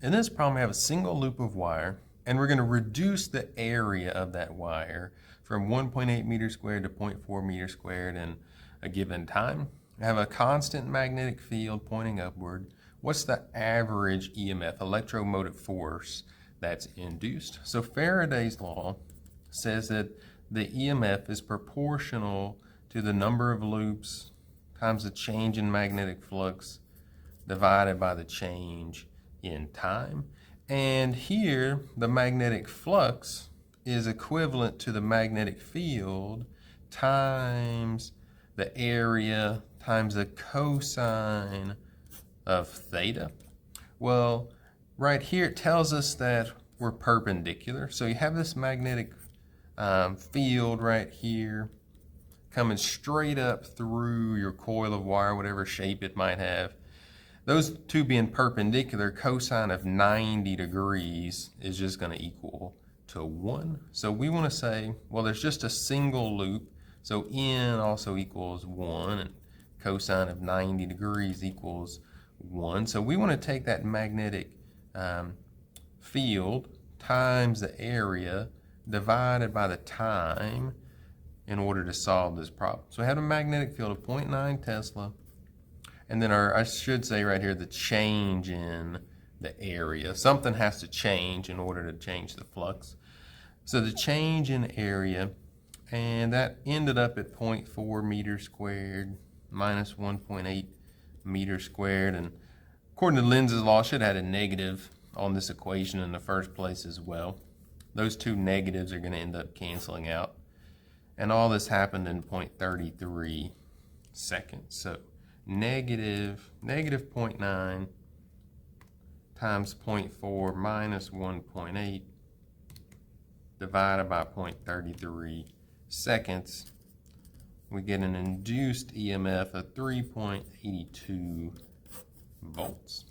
In this problem, we have a single loop of wire, and we're going to reduce the area of that wire from 1.8 meters squared to 0.4 meters squared in a given time. We have a constant magnetic field pointing upward. What's the average EMF, electromotive force, that's induced? So Faraday's law says that the EMF is proportional to the number of loops times the change in magnetic flux divided by the change in time. And here, the magnetic flux is equivalent to the magnetic field times the area times the cosine of theta. Well, right here it tells us that we're perpendicular. So you have this magnetic field right here coming straight up through your coil of wire, whatever shape it might have. Those two being perpendicular, cosine of 90 degrees is just going to equal to 1. So we want to say, well, there's just a single loop, so n also equals 1, and cosine of 90 degrees equals 1. So we want to take that magnetic field times the area divided by the time in order to solve this problem. So we have a magnetic field of 0.9 Tesla. And then I should say right here, the change in the area. Something has to change in order to change the flux. So the change in area, and that ended up at 0.4 meters squared minus 1.8 meters squared. And according to Lenz's law, I should have had a negative on this equation in the first place as well. Those two negatives are going to end up canceling out. And all this happened in 0.33 seconds. So negative 0.9 times 0.4 minus 1.8 divided by 0.33 seconds, we get an induced EMF of 3.82 volts.